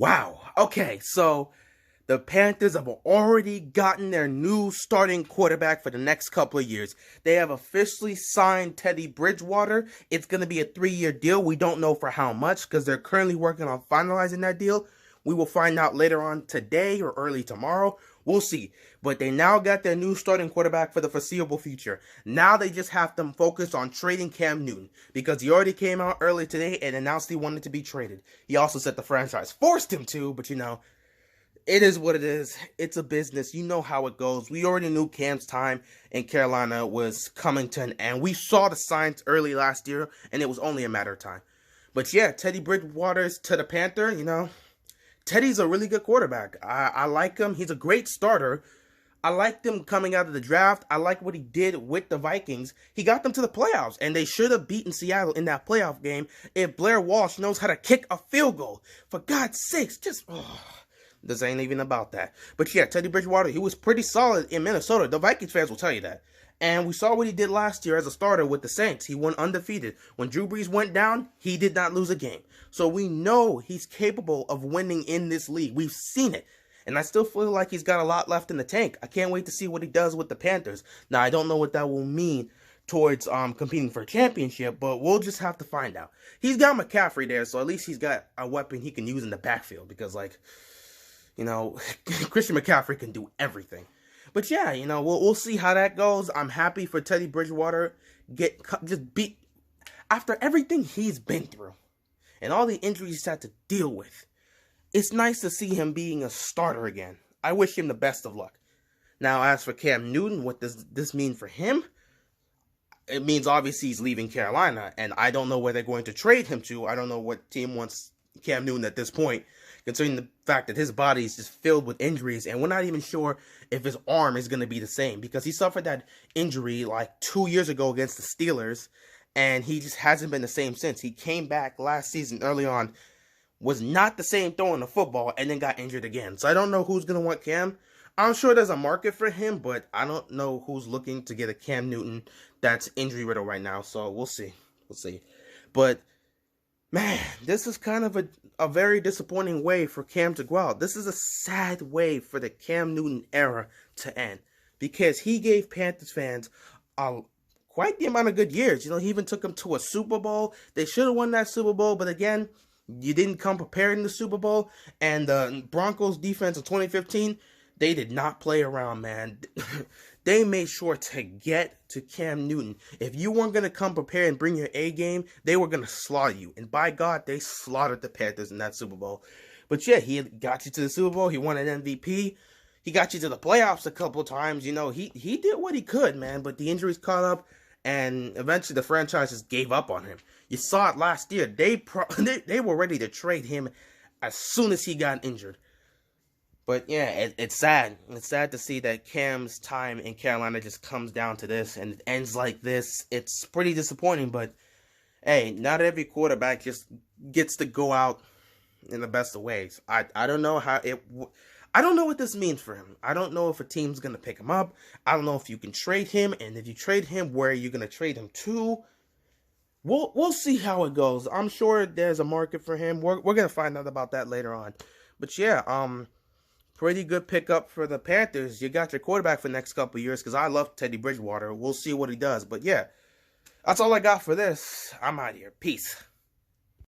Wow. Okay, so the Panthers have already gotten their new starting quarterback for the next couple of years. They have officially signed Teddy Bridgewater. It's going to be a 3-year deal. We don't know for how much because they're currently working on finalizing that deal. We will find out later on today or early tomorrow. We'll see. But they now got their new starting quarterback for the foreseeable future. Now they just have to focus on trading Cam Newton because he already came out early today and announced he wanted to be traded. He also said the franchise forced him to, but it is what it is. It's a business. You know how it goes. We already knew Cam's time in Carolina was coming to an end. We saw the signs early last year, and it was only a matter of time. But yeah, Teddy Bridgewater's to the Panther, Teddy's a really good quarterback. I like him. He's a great starter. I liked him coming out of the draft. I like what he did with the Vikings. He got them to the playoffs, and they should have beaten Seattle in that playoff game if Blair Walsh knows how to kick a field goal. For God's sakes, this ain't even about that. But yeah, Teddy Bridgewater, he was pretty solid in Minnesota. The Vikings fans will tell you that. And we saw what he did last year as a starter with the Saints. He went undefeated. When Drew Brees went down, he did not lose a game. So we know he's capable of winning in this league. We've seen it. And I still feel like he's got a lot left in the tank. I can't wait to see what he does with the Panthers. Now, I don't know what that will mean towards competing for a championship, but we'll just have to find out. He's got McCaffrey there, so at least he's got a weapon he can use in the backfield because, Christian McCaffrey can do everything. But yeah, we'll see how that goes. I'm happy for Teddy Bridgewater just beat after everything he's been through and all the injuries he's had to deal with. It's nice to see him being a starter again. I wish him the best of luck. Now, as for Cam Newton, what does this mean for him? It means obviously he's leaving Carolina, and I don't know where they're going to trade him to. I don't know what team wants Cam Newton at this point, considering the fact that his body is just filled with injuries, and we're not even sure if his arm is going to be the same, because he suffered that injury like 2 years ago against the Steelers, and he just hasn't been the same since. He came back last season early on, was not the same throwing the football, and then got injured again. So I don't know who's going to want Cam. I'm sure there's a market for him, but I don't know who's looking to get a Cam Newton that's injury-riddled right now, so we'll see. We'll see. But man, this is kind of a very disappointing way for Cam to go out. This is a sad way for the Cam Newton era to end, because he gave Panthers fans quite the amount of good years. He even took them to a Super Bowl. They should have won that Super Bowl, but again, you didn't come prepared in the Super Bowl. And the Broncos defense in 2015, they did not play around, man. They made sure to get to Cam Newton. If you weren't going to come prepared and bring your A game, they were going to slaughter you. And by God, they slaughtered the Panthers in that Super Bowl. But yeah, he got you to the Super Bowl. He won an MVP. He got you to the playoffs a couple of times. He did what he could, man. But the injuries caught up, and eventually the franchise just gave up on him. You saw it last year. They were ready to trade him as soon as he got injured. But yeah, it's sad. It's sad to see that Cam's time in Carolina just comes down to this and it ends like this. It's pretty disappointing, but hey, not every quarterback just gets to go out in the best of ways. I don't know I don't know what this means for him. I don't know if a team's going to pick him up. I don't know if you can trade him, and if you trade him, where are you going to trade him to? We'll see how it goes. I'm sure there's a market for him. We're going to find out about that later on. But yeah, pretty good pickup for the Panthers. You got your quarterback for the next couple of years, because I love Teddy Bridgewater. We'll see what he does. But yeah, that's all I got for this. I'm out of here. Peace.